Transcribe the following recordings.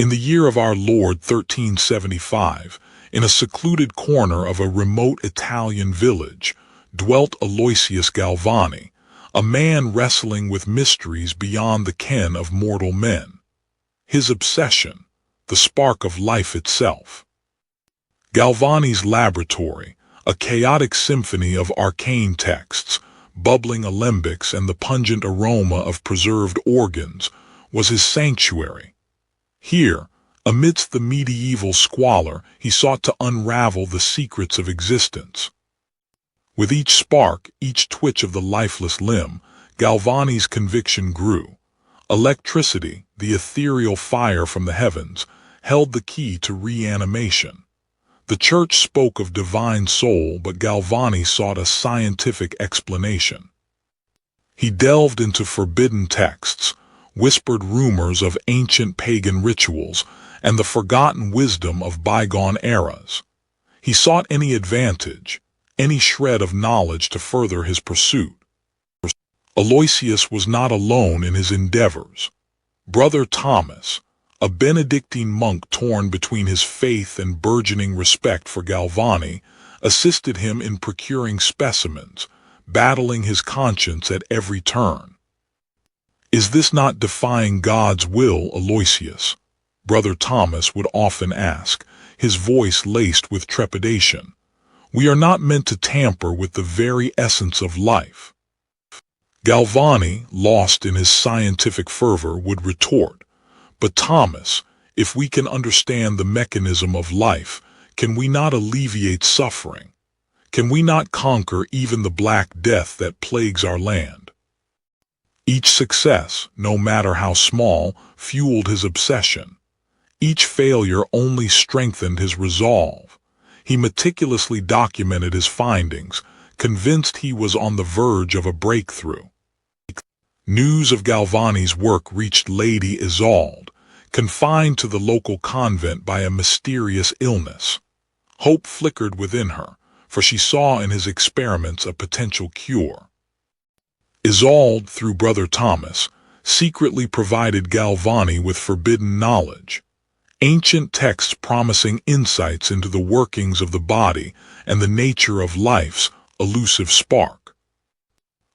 In the year of our Lord 1375, in a secluded corner of a remote Italian village, dwelt Aloysius Galvani, a man wrestling with mysteries beyond the ken of mortal men. His obsession, the spark of life itself. Galvani's laboratory, a chaotic symphony of arcane texts, bubbling alembics and the pungent aroma of preserved organs, was his sanctuary. Here, amidst the medieval squalor, he sought to unravel the secrets of existence. With each spark, each twitch of the lifeless limb, Galvani's conviction grew. Electricity, the ethereal fire from the heavens, held the key to reanimation. The church spoke of divine soul, but Galvani sought a scientific explanation. He delved into forbidden texts, whispered rumors of ancient pagan rituals, and the forgotten wisdom of bygone eras. He sought any advantage, any shred of knowledge to further his pursuit. Aloysius was not alone in his endeavors. Brother Thomas, a Benedictine monk torn between his faith and burgeoning respect for Galvani, assisted him in procuring specimens, battling his conscience at every turn. "Is this not defying God's will, Aloysius?" Brother Thomas would often ask, his voice laced with trepidation. "We are not meant to tamper with the very essence of life." Galvani, lost in his scientific fervor, would retort, "But Thomas, if we can understand the mechanism of life, can we not alleviate suffering? Can we not conquer even the Black Death that plagues our land?" Each success, no matter how small, fueled his obsession. Each failure only strengthened his resolve. He meticulously documented his findings, convinced he was on the verge of a breakthrough. News of Galvani's work reached Lady Isolde, confined to the local convent by a mysterious illness. Hope flickered within her, for she saw in his experiments a potential cure. Isolde, through Brother Thomas, secretly provided Galvani with forbidden knowledge, ancient texts promising insights into the workings of the body and the nature of life's elusive spark.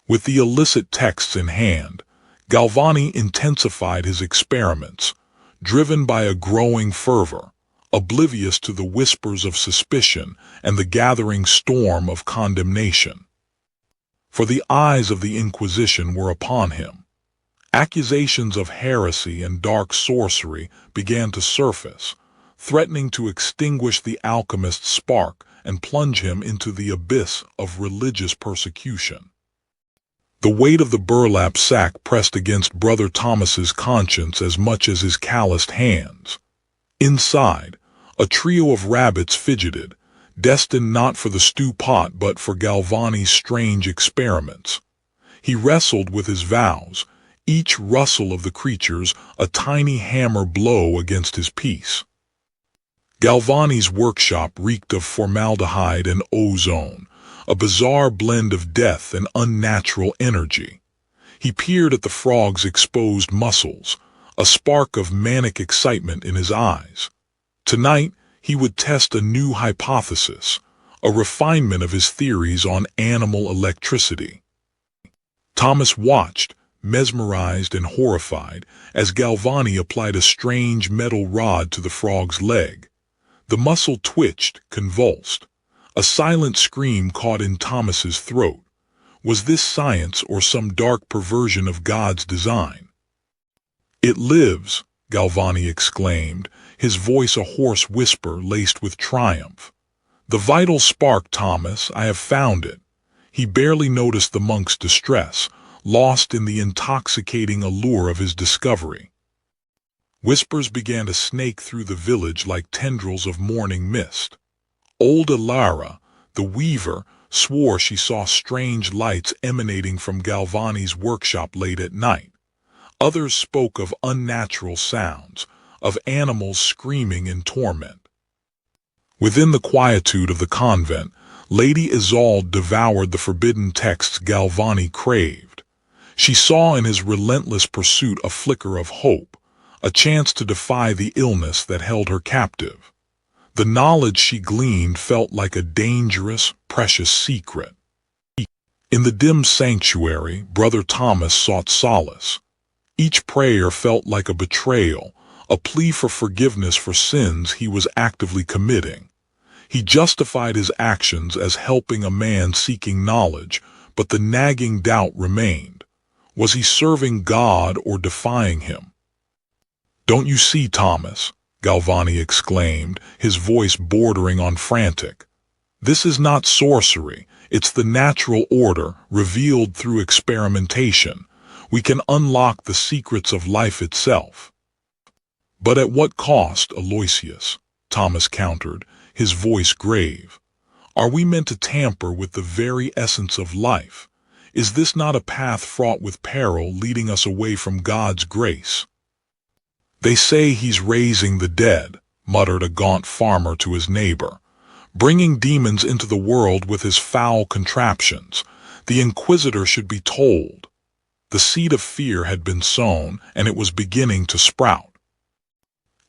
With the illicit texts in hand, Galvani intensified his experiments, driven by a growing fervor, oblivious to the whispers of suspicion and the gathering storm of condemnation. For the eyes of the Inquisition were upon him. Accusations of heresy and dark sorcery began to surface, threatening to extinguish the alchemist's spark and plunge him into the abyss of religious persecution. The weight of the burlap sack pressed against Brother Thomas's conscience as much as his calloused hands. Inside, a trio of rabbits fidgeted, destined not for the stew pot but for Galvani's strange experiments. He wrestled with his vows, each rustle of the creatures a tiny hammer blow against his peace. Galvani's workshop reeked of formaldehyde and ozone, a bizarre blend of death and unnatural energy. He peered at the frog's exposed muscles, a spark of manic excitement in his eyes. Tonight, he would test a new hypothesis, a refinement of his theories on animal electricity. Thomas watched, mesmerized and horrified, as Galvani applied a strange metal rod to the frog's leg. The muscle twitched, convulsed. A silent scream caught in Thomas's throat. Was this science or some dark perversion of God's design? "It lives," Galvani exclaimed, his voice a hoarse whisper laced with triumph. "The vital spark, Thomas, I have found it." He barely noticed the monk's distress, lost in the intoxicating allure of his discovery. Whispers began to snake through the village like tendrils of morning mist. Old Ilara, the weaver, swore she saw strange lights emanating from Galvani's workshop late at night. Others spoke of unnatural sounds, of animals screaming in torment. Within the quietude of the convent, Lady Isolde devoured the forbidden texts Galvani craved. She saw in his relentless pursuit a flicker of hope, a chance to defy the illness that held her captive. The knowledge she gleaned felt like a dangerous, precious secret. In the dim sanctuary, Brother Thomas sought solace. Each prayer felt like a betrayal, a plea for forgiveness for sins he was actively committing. He justified his actions as helping a man seeking knowledge, but the nagging doubt remained. Was he serving God or defying him? "Don't you see, Thomas?" Galvani exclaimed, his voice bordering on frantic. "This is not sorcery. It's the natural order, revealed through experimentation. We can unlock the secrets of life itself." "But at what cost, Aloysius?" Thomas countered, his voice grave. "Are we meant to tamper with the very essence of life? Is this not a path fraught with peril, leading us away from God's grace?" "They say he's raising the dead," muttered a gaunt farmer to his neighbor, "bringing demons into the world with his foul contraptions. The Inquisitor should be told." The seed of fear had been sown, and it was beginning to sprout.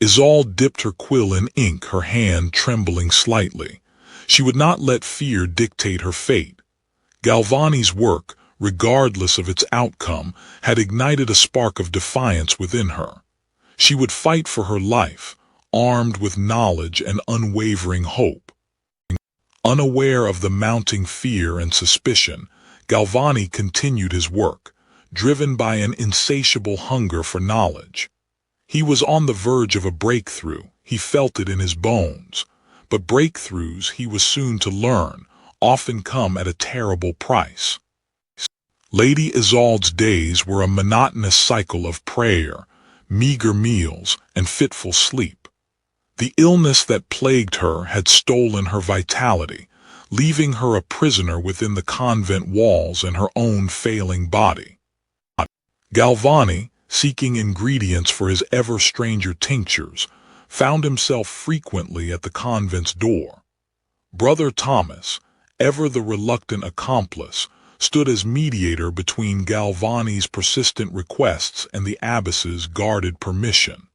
Isolde dipped her quill in ink, her hand trembling slightly. She would not let fear dictate her fate. Galvani's work, regardless of its outcome, had ignited a spark of defiance within her. She would fight for her life, armed with knowledge and unwavering hope. Unaware of the mounting fear and suspicion, Galvani continued his work, driven by an insatiable hunger for knowledge. He was on the verge of a breakthrough, he felt it in his bones. But breakthroughs, he was soon to learn, often come at a terrible price. Lady Isolde's days were a monotonous cycle of prayer, meager meals, and fitful sleep. The illness that plagued her had stolen her vitality, leaving her a prisoner within the convent walls and her own failing body. Galvani, seeking ingredients for his ever-stranger tinctures, found himself frequently at the convent's door. Brother Thomas, ever the reluctant accomplice, stood as mediator between Galvani's persistent requests and the abbess's guarded permission.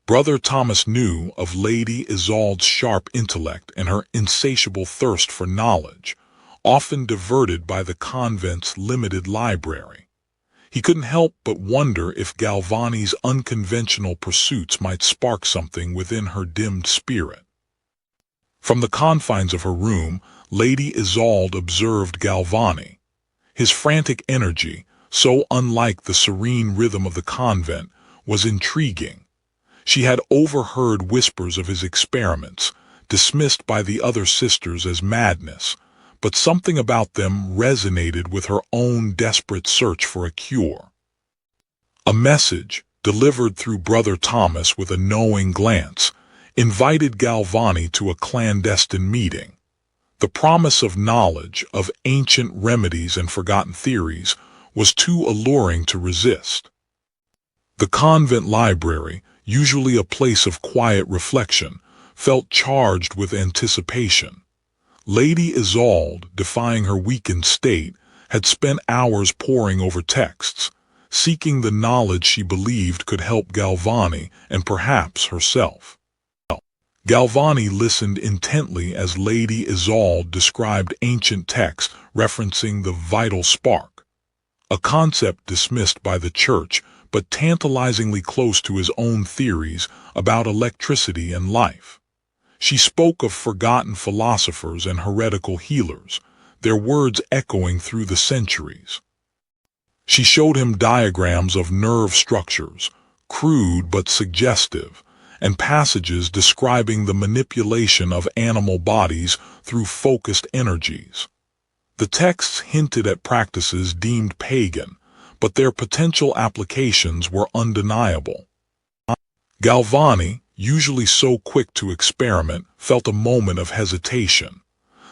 Brother Thomas knew of Lady Isolde's sharp intellect and her insatiable thirst for knowledge, often diverted by the convent's limited library. He couldn't help but wonder if Galvani's unconventional pursuits might spark something within her dimmed spirit. From the confines of her room, Lady Isolde observed Galvani. His frantic energy, so unlike the serene rhythm of the convent, was intriguing. She had overheard whispers of his experiments, dismissed by the other sisters as madness, but something about them resonated with her own desperate search for a cure. A message, delivered through Brother Thomas with a knowing glance, invited Galvani to a clandestine meeting. The promise of knowledge, of ancient remedies and forgotten theories, was too alluring to resist. The convent library, usually a place of quiet reflection, felt charged with anticipation. Lady Isolde, defying her weakened state, had spent hours poring over texts, seeking the knowledge she believed could help Galvani and perhaps herself. Galvani listened intently as Lady Isolde described ancient texts referencing the vital spark, a concept dismissed by the church but tantalizingly close to his own theories about electricity and life. She spoke of forgotten philosophers and heretical healers, their words echoing through the centuries. She showed him diagrams of nerve structures, crude but suggestive, and passages describing the manipulation of animal bodies through focused energies. The texts hinted at practices deemed pagan, but their potential applications were undeniable. Galvani, usually so quick to experiment, felt a moment of hesitation.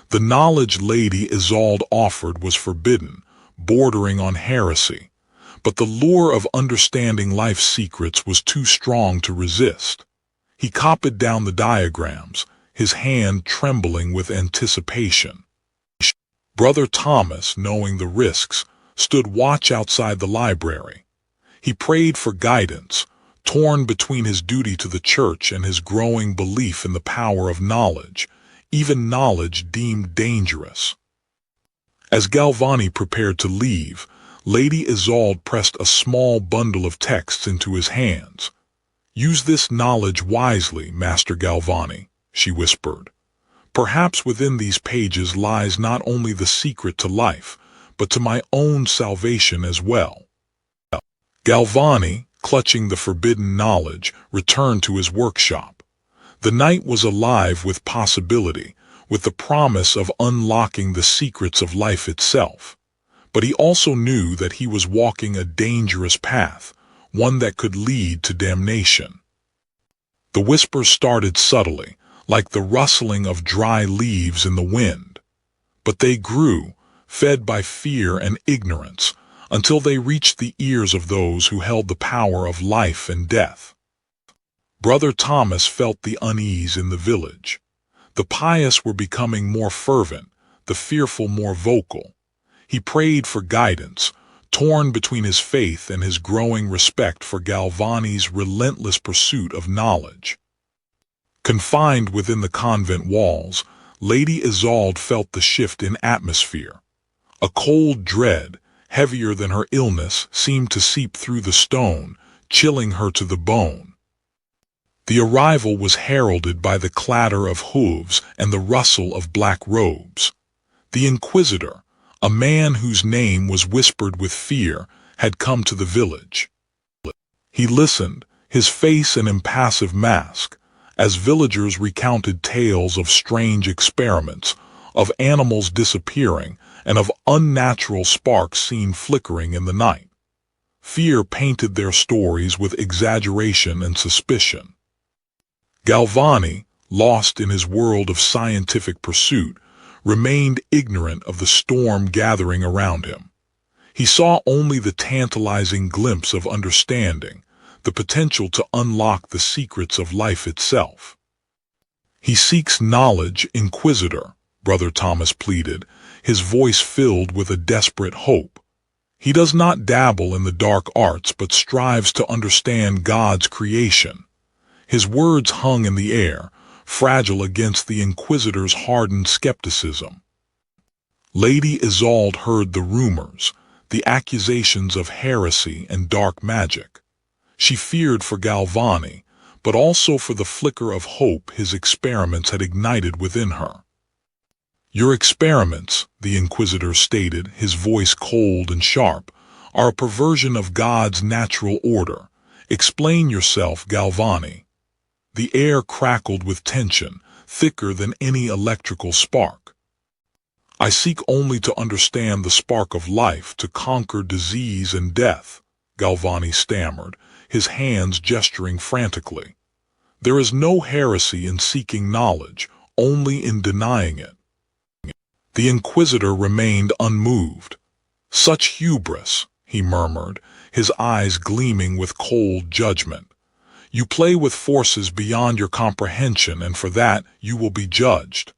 The knowledge Lady Isolde offered was forbidden, bordering on heresy, but the lure of understanding life's secrets was too strong to resist. He copied down the diagrams, his hand trembling with anticipation. Brother Thomas, knowing the risks, stood watch outside the library. He prayed for guidance, torn between his duty to the church and his growing belief in the power of knowledge, even knowledge deemed dangerous. As Galvani prepared to leave, Lady Isolde pressed a small bundle of texts into his hands. "Use this knowledge wisely, Master Galvani," she whispered. "Perhaps within these pages lies not only the secret to life, but to my own salvation as well." Galvani, clutching the forbidden knowledge, returned to his workshop. The night was alive with possibility, with the promise of unlocking the secrets of life itself. But he also knew that he was walking a dangerous path, one that could lead to damnation. The whispers started subtly, like the rustling of dry leaves in the wind. But they grew, fed by fear and ignorance, until they reached the ears of those who held the power of life and death. Brother Thomas felt the unease in the village. The pious were becoming more fervent, the fearful more vocal. He prayed for guidance, torn between his faith and his growing respect for Galvani's relentless pursuit of knowledge. Confined within the convent walls, Lady Isolde felt the shift in atmosphere. A cold dread, heavier than her illness, seemed to seep through the stone, chilling her to the bone. The arrival was heralded by the clatter of hooves and the rustle of black robes. The Inquisitor, a man whose name was whispered with fear, had come to the village. He listened, his face an impassive mask, as villagers recounted tales of strange experiments, of animals disappearing, and of unnatural sparks seen flickering in the night. Fear painted their stories with exaggeration and suspicion. Galvani, lost in his world of scientific pursuit, remained ignorant of the storm gathering around him. He saw only the tantalizing glimpse of understanding, the potential to unlock the secrets of life itself. "He seeks knowledge, Inquisitor," Brother Thomas pleaded, his voice filled with a desperate hope. "He does not dabble in the dark arts but strives to understand God's creation." His words hung in the air, fragile against the Inquisitor's hardened skepticism. Lady Isolde heard the rumors, the accusations of heresy and dark magic. She feared for Galvani, but also for the flicker of hope his experiments had ignited within her. "Your experiments," the Inquisitor stated, his voice cold and sharp, "are a perversion of God's natural order. Explain yourself, Galvani." The air crackled with tension, thicker than any electrical spark. "I seek only to understand the spark of life, to conquer disease and death," Galvani stammered, his hands gesturing frantically. "There is no heresy in seeking knowledge, only in denying it." The Inquisitor remained unmoved. "Such hubris," he murmured, his eyes gleaming with cold judgment. "You play with forces beyond your comprehension, and for that you will be judged."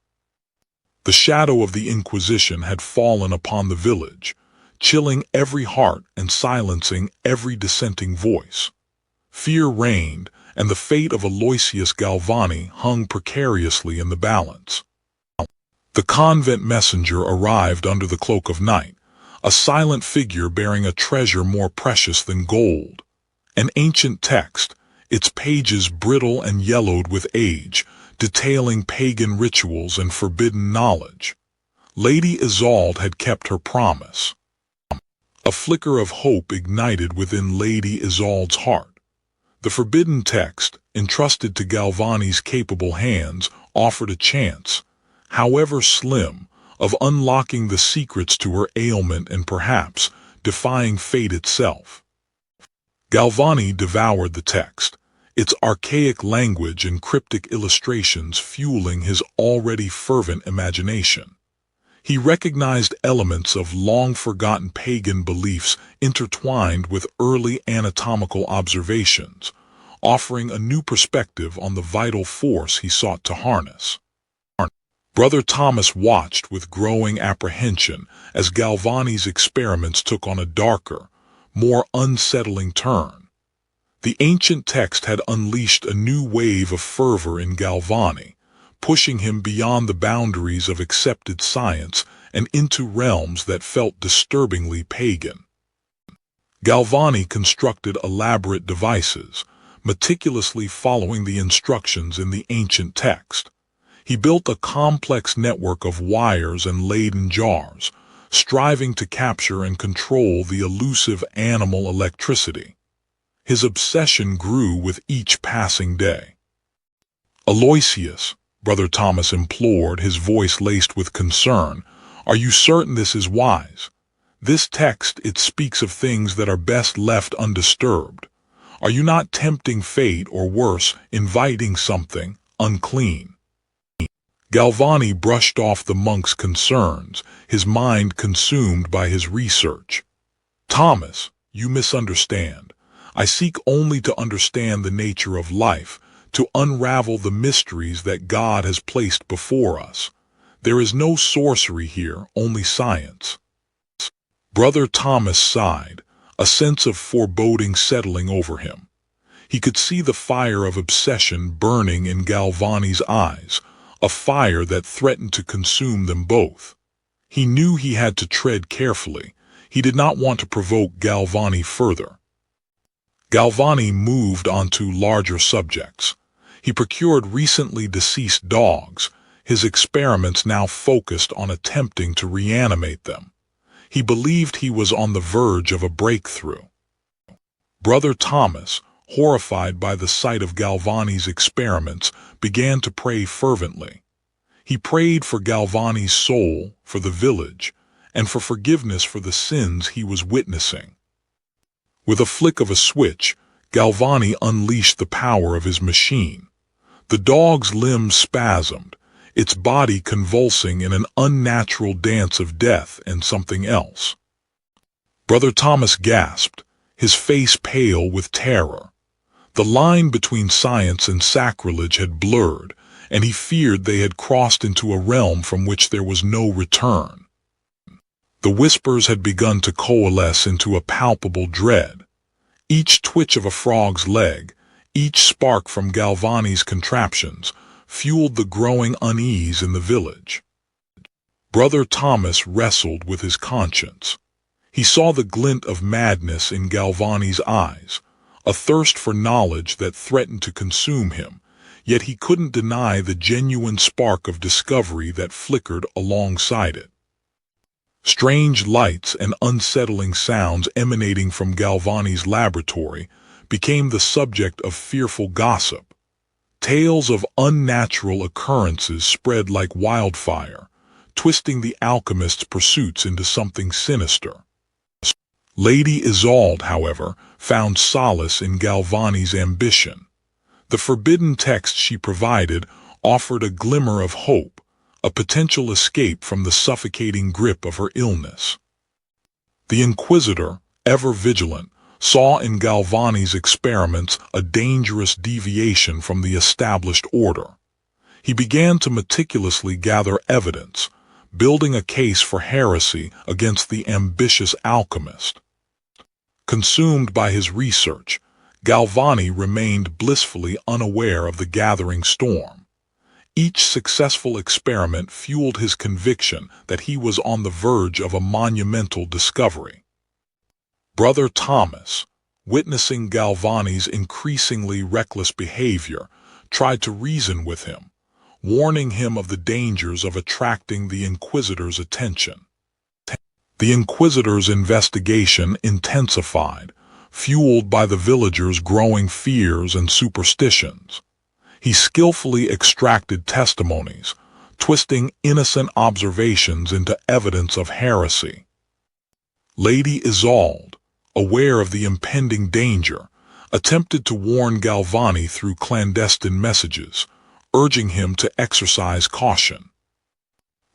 The shadow of the Inquisition had fallen upon the village, chilling every heart and silencing every dissenting voice. Fear reigned, and the fate of Aloysius Galvani hung precariously in the balance. The convent messenger arrived under the cloak of night, a silent figure bearing a treasure more precious than gold. An ancient text, its pages brittle and yellowed with age, detailing pagan rituals and forbidden knowledge. Lady Isolde had kept her promise. A flicker of hope ignited within Lady Isolde's heart. The forbidden text, entrusted to Galvani's capable hands, offered a chance, however slim, of unlocking the secrets to her ailment and perhaps defying fate itself. Galvani devoured the text, its archaic language and cryptic illustrations fueling his already fervent imagination. He recognized elements of long-forgotten pagan beliefs intertwined with early anatomical observations, offering a new perspective on the vital force he sought to harness. Brother Thomas watched with growing apprehension as Galvani's experiments took on a darker, more unsettling turn. The ancient text had unleashed a new wave of fervor in Galvani, pushing him beyond the boundaries of accepted science and into realms that felt disturbingly pagan. Galvani constructed elaborate devices, meticulously following the instructions in the ancient text. He built a complex network of wires and Leyden jars, striving to capture and control the elusive animal electricity. His obsession grew with each passing day. "Aloysius," Brother Thomas implored, his voice laced with concern, "are you certain this is wise? This text, it speaks of things that are best left undisturbed. Are you not tempting fate, or worse, inviting something unclean?" Galvani brushed off the monk's concerns, his mind consumed by his research. "Thomas, you misunderstand. I seek only to understand the nature of life, to unravel the mysteries that God has placed before us. There is no sorcery here, only science." Brother Thomas sighed, a sense of foreboding settling over him. He could see the fire of obsession burning in Galvani's eyes, a fire that threatened to consume them both. He knew he had to tread carefully. He did not want to provoke Galvani further. Galvani moved on to larger subjects. He procured recently deceased dogs, his experiments now focused on attempting to reanimate them. He believed he was on the verge of a breakthrough. Brother Thomas, horrified by the sight of Galvani's experiments, began to pray fervently. He prayed for Galvani's soul, for the village, and for forgiveness for the sins he was witnessing. With a flick of a switch, Galvani unleashed the power of his machine. The dog's limbs spasmed, its body convulsing in an unnatural dance of death and something else. Brother Thomas gasped, his face pale with terror. The line between science and sacrilege had blurred, and he feared they had crossed into a realm from which there was no return. The whispers had begun to coalesce into a palpable dread. Each twitch of a frog's leg, each spark from Galvani's contraptions, fueled the growing unease in the village. Brother Thomas wrestled with his conscience. He saw the glint of madness in Galvani's eyes, a thirst for knowledge that threatened to consume him, yet he couldn't deny the genuine spark of discovery that flickered alongside it. Strange lights and unsettling sounds emanating from Galvani's laboratory became the subject of fearful gossip. Tales of unnatural occurrences spread like wildfire, twisting the alchemist's pursuits into something sinister. Lady Isolde, however, found solace in Galvani's ambition. The forbidden text she provided offered a glimmer of hope, a potential escape from the suffocating grip of her illness. The Inquisitor, ever vigilant, saw in Galvani's experiments a dangerous deviation from the established order. He began to meticulously gather evidence, building a case for heresy against the ambitious alchemist. Consumed by his research, Galvani remained blissfully unaware of the gathering storm. Each successful experiment fueled his conviction that he was on the verge of a monumental discovery. Brother Thomas, witnessing Galvani's increasingly reckless behavior, tried to reason with him, warning him of the dangers of attracting the Inquisitor's attention. The Inquisitor's investigation intensified, fueled by the villagers' growing fears and superstitions. He skillfully extracted testimonies, twisting innocent observations into evidence of heresy. Lady Isolde, aware of the impending danger, attempted to warn Galvani through clandestine messages, urging him to exercise caution.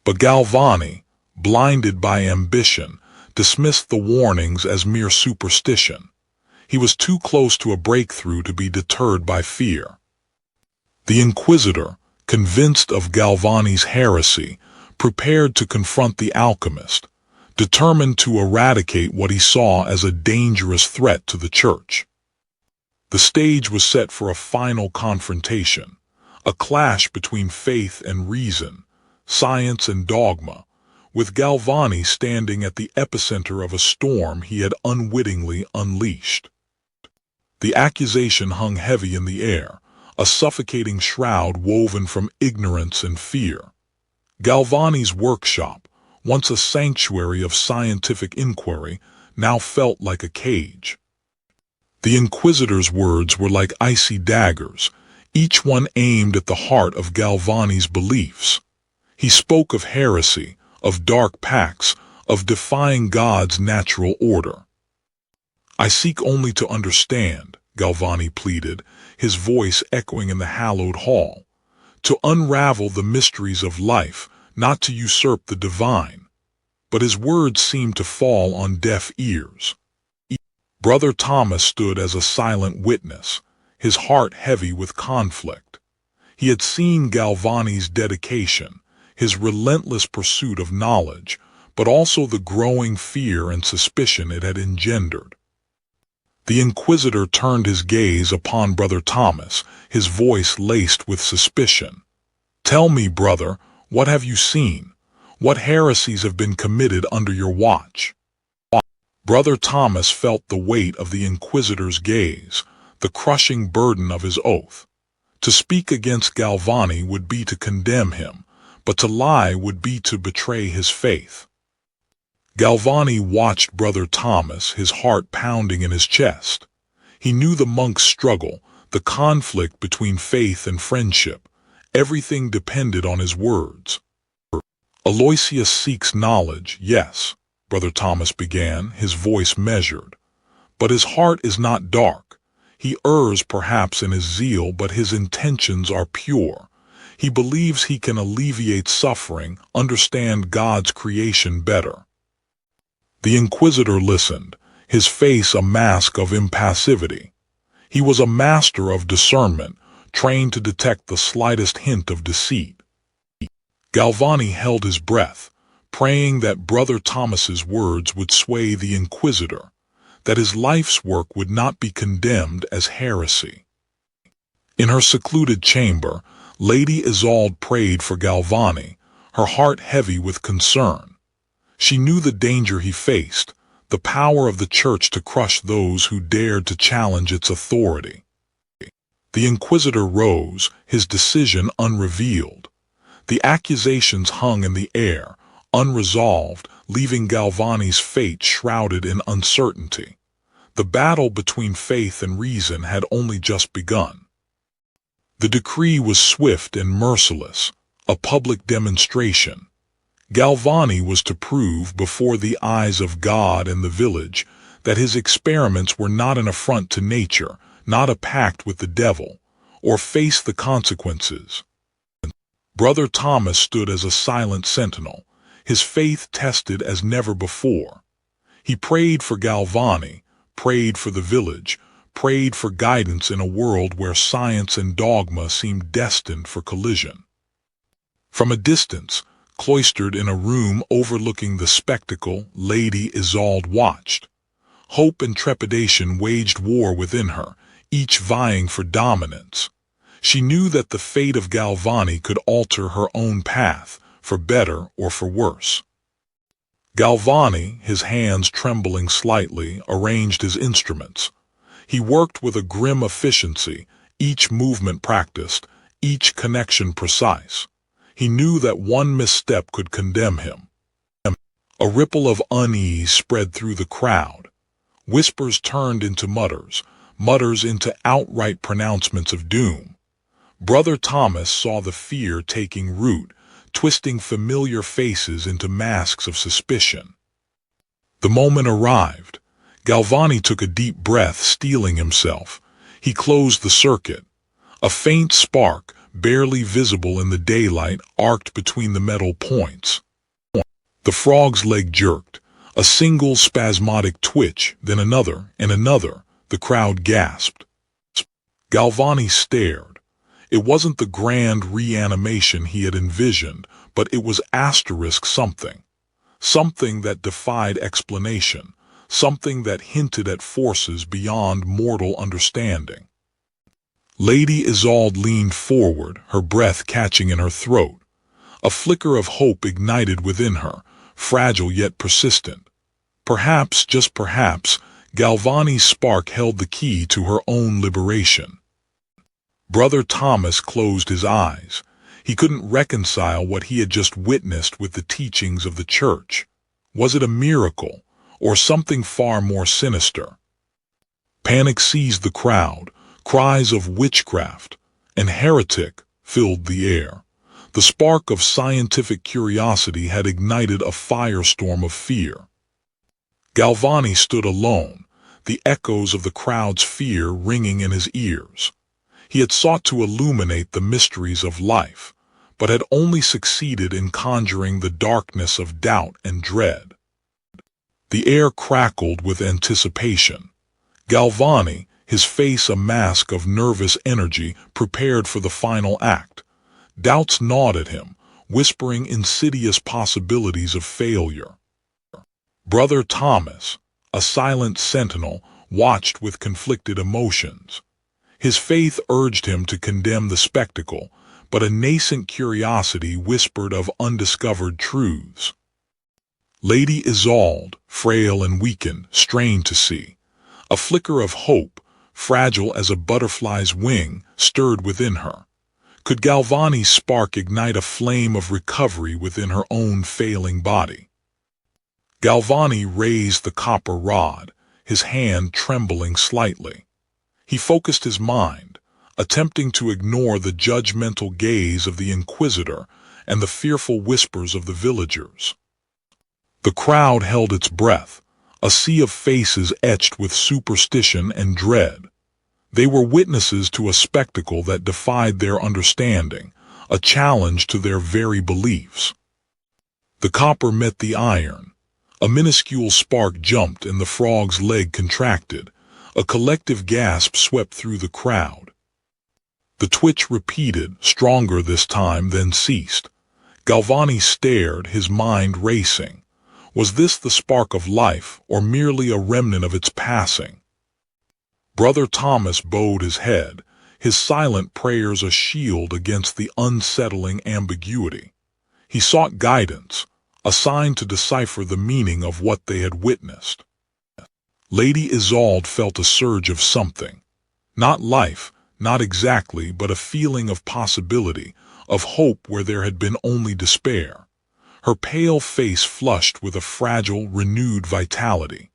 But Galvani, blinded by ambition, dismissed the warnings as mere superstition. He was too close to a breakthrough to be deterred by fear. The Inquisitor, convinced of Galvani's heresy, prepared to confront the alchemist, determined to eradicate what he saw as a dangerous threat to the Church. The stage was set for a final confrontation, a clash between faith and reason, science and dogma, with Galvani standing at the epicenter of a storm he had unwittingly unleashed. The accusation hung heavy in the air, a suffocating shroud woven from ignorance and fear. Galvani's workshop, once a sanctuary of scientific inquiry, now felt like a cage. The Inquisitor's words were like icy daggers, each one aimed at the heart of Galvani's beliefs. He spoke of heresy, of dark pacts, of defying God's natural order. "I seek only to understand," Galvani pleaded, his voice echoing in the hallowed hall, "to unravel the mysteries of life, not to usurp the divine." But his words seemed to fall on deaf ears. Brother Thomas stood as a silent witness, his heart heavy with conflict. He had seen Galvani's dedication, his relentless pursuit of knowledge, but also the growing fear and suspicion it had engendered. The Inquisitor turned his gaze upon Brother Thomas, his voice laced with suspicion. "Tell me, brother, what have you seen? What heresies have been committed under your watch?" Brother Thomas felt the weight of the Inquisitor's gaze, the crushing burden of his oath. To speak against Galvani would be to condemn him, but to lie would be to betray his faith. Galvani watched Brother Thomas, his heart pounding in his chest. He knew the monk's struggle, the conflict between faith and friendship. Everything depended on his words. "Aloysius seeks knowledge, yes," Brother Thomas began, his voice measured. "But his heart is not dark. He errs perhaps in his zeal, but his intentions are pure. He believes he can alleviate suffering, understand God's creation better." The Inquisitor listened, his face a mask of impassivity. He was a master of discernment, trained to detect the slightest hint of deceit. Galvani held his breath, praying that Brother Thomas's words would sway the Inquisitor, that his life's work would not be condemned as heresy. In her secluded chamber, Lady Isolde prayed for Galvani, her heart heavy with concern. She knew the danger he faced, the power of the Church to crush those who dared to challenge its authority. The Inquisitor rose, his decision unrevealed. The accusations hung in the air, unresolved, leaving Galvani's fate shrouded in uncertainty. The battle between faith and reason had only just begun. The decree was swift and merciless, a public demonstration. Galvani was to prove before the eyes of God and the village that his experiments were not an affront to nature, not a pact with the devil, or face the consequences. Brother Thomas stood as a silent sentinel, his faith tested as never before. He prayed for Galvani, prayed for the village, prayed for guidance in a world where science and dogma seemed destined for collision. From a distance, cloistered in a room overlooking the spectacle, Lady Isolde watched. Hope and trepidation waged war within her, each vying for dominance. She knew that the fate of Galvani could alter her own path, for better or for worse. Galvani, his hands trembling slightly, arranged his instruments. He worked with a grim efficiency, each movement practiced, each connection precise. He knew that one misstep could condemn him. A ripple of unease spread through the crowd. Whispers turned into mutters, mutters into outright pronouncements of doom. Brother Thomas saw the fear taking root, twisting familiar faces into masks of suspicion. The moment arrived. Galvani took a deep breath, steeling himself. He closed the circuit. A faint spark, barely visible in the daylight, arced between the metal points. The frog's leg jerked. A single spasmodic twitch, then another, and another. The crowd gasped. Galvani stared. It wasn't the grand reanimation he had envisioned, but it was asterisk something. Something that defied explanation. something that hinted at forces beyond mortal understanding. Lady Isolde leaned forward, her breath catching in her throat. A flicker of hope ignited within her, fragile yet persistent. Perhaps, just perhaps, Galvani's spark held the key to her own liberation. Brother Thomas closed his eyes. He couldn't reconcile what he had just witnessed with the teachings of the church. Was it a miracle, or something far more sinister? Panic seized the crowd. Cries of witchcraft and heretic filled the air. The spark of scientific curiosity had ignited a firestorm of fear. Galvani stood alone, the echoes of the crowd's fear ringing in his ears. He had sought to illuminate the mysteries of life, but had only succeeded in conjuring the darkness of doubt and dread. The air crackled with anticipation. Galvani, his face a mask of nervous energy, prepared for the final act. Doubts gnawed at him, whispering insidious possibilities of failure. Brother Thomas, a silent sentinel, watched with conflicted emotions. His faith urged him to condemn the spectacle, but a nascent curiosity whispered of undiscovered truths. Lady Isolde, frail and weakened, strained to see. A flicker of hope, fragile as a butterfly's wing, stirred within her. Could Galvani's spark ignite a flame of recovery within her own failing body? Galvani raised the copper rod, his hand trembling slightly. He focused his mind, attempting to ignore the judgmental gaze of the Inquisitor and the fearful whispers of the villagers. The crowd held its breath, a sea of faces etched with superstition and dread. They were witnesses to a spectacle that defied their understanding, a challenge to their very beliefs. The copper met the iron. A minuscule spark jumped and the frog's leg contracted. A collective gasp swept through the crowd. The twitch repeated, stronger this time, then ceased. Galvani stared, his mind racing. Was this the spark of life, or merely a remnant of its passing? Brother Thomas bowed his head, his silent prayers a shield against the unsettling ambiguity. He sought guidance, a sign to decipher the meaning of what they had witnessed. Lady Isolde felt a surge of something. Not life, not exactly, but a feeling of possibility, of hope where there had been only despair. Her pale face flushed with a fragile, renewed vitality.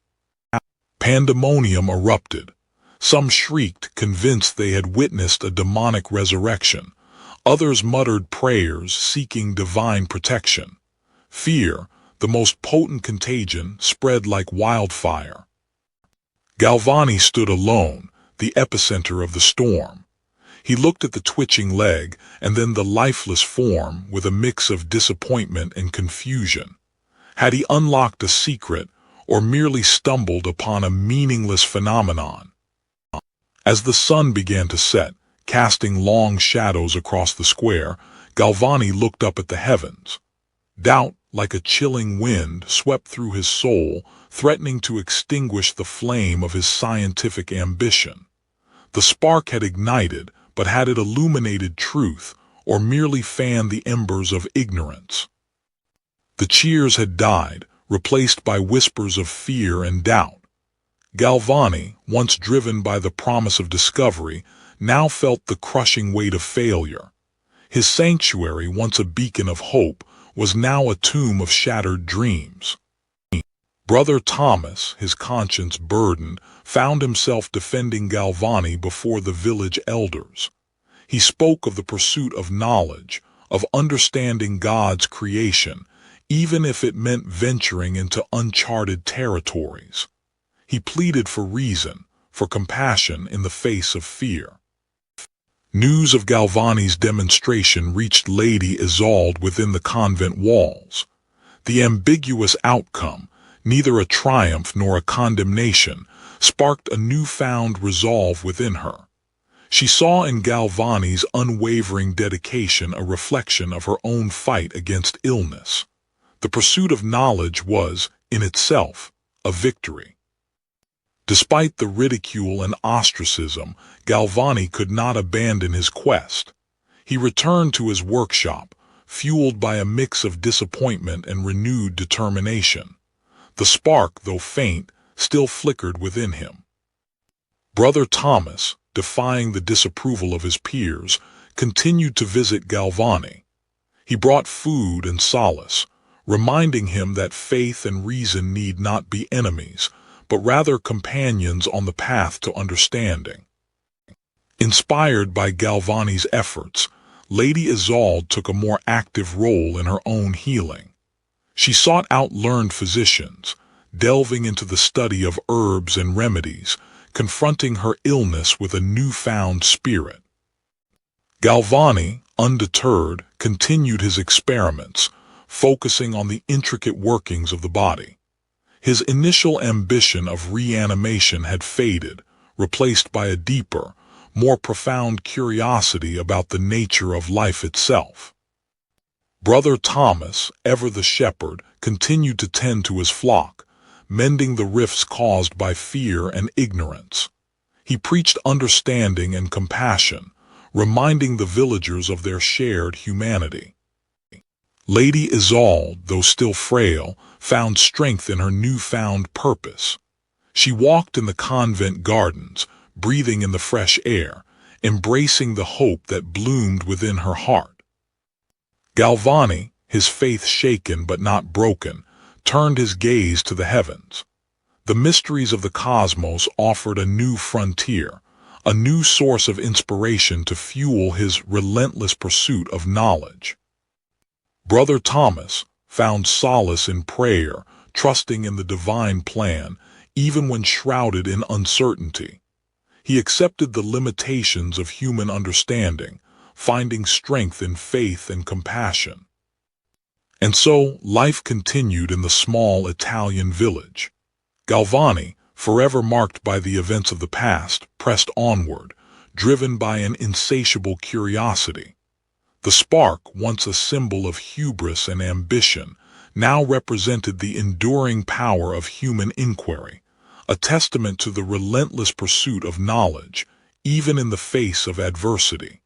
Pandemonium erupted. Some shrieked, convinced they had witnessed a demonic resurrection. Others muttered prayers, seeking divine protection. Fear, the most potent contagion, spread like wildfire. Galvani stood alone, the epicenter of the storm. He looked at the twitching leg and then the lifeless form with a mix of disappointment and confusion. Had he unlocked a secret or merely stumbled upon a meaningless phenomenon? As the sun began to set, casting long shadows across the square, Galvani looked up at the heavens. Doubt, like a chilling wind, swept through his soul, threatening to extinguish the flame of his scientific ambition. The spark had ignited, but had it illuminated truth, or merely fanned the embers of ignorance? The cheers had died, replaced by whispers of fear and doubt. Galvani, once driven by the promise of discovery, now felt the crushing weight of failure. His sanctuary, once a beacon of hope, was now a tomb of shattered dreams. Brother Thomas, his conscience burdened, found himself defending Galvani before the village elders. He spoke of the pursuit of knowledge, of understanding God's creation, even if it meant venturing into uncharted territories. He pleaded for reason, for compassion in the face of fear. News of Galvani's demonstration reached Lady Isolde within the convent walls. The ambiguous outcome, neither a triumph nor a condemnation, sparked a newfound resolve within her. She saw in Galvani's unwavering dedication a reflection of her own fight against illness. The pursuit of knowledge was, in itself, a victory. Despite the ridicule and ostracism, Galvani could not abandon his quest. He returned to his workshop, fueled by a mix of disappointment and renewed determination. The spark, though faint, still flickered within him. Brother Thomas, defying the disapproval of his peers, continued to visit Galvani. He brought food and solace, reminding him that faith and reason need not be enemies, but rather companions on the path to understanding. Inspired by Galvani's efforts, Lady Isolde took a more active role in her own healing. She sought out learned physicians, delving into the study of herbs and remedies, confronting her illness with a newfound spirit. Galvani, undeterred, continued his experiments, focusing on the intricate workings of the body. His initial ambition of reanimation had faded, replaced by a deeper, more profound curiosity about the nature of life itself. Brother Thomas, ever the shepherd, continued to tend to his flock, mending the rifts caused by fear and ignorance. He preached understanding and compassion, reminding the villagers of their shared humanity. Lady Isolde, though still frail, found strength in her newfound purpose. She walked in the convent gardens, breathing in the fresh air, embracing the hope that bloomed within her heart. Galvani, his faith shaken but not broken, turned his gaze to the heavens. The mysteries of the cosmos offered a new frontier, a new source of inspiration to fuel his relentless pursuit of knowledge. Brother Thomas found solace in prayer, trusting in the divine plan, even when shrouded in uncertainty. He accepted the limitations of human understanding, finding strength in faith and compassion. And so, life continued in the small Italian village. Galvani, forever marked by the events of the past, pressed onward, driven by an insatiable curiosity. The spark, once a symbol of hubris and ambition, now represented the enduring power of human inquiry, a testament to the relentless pursuit of knowledge, even in the face of adversity.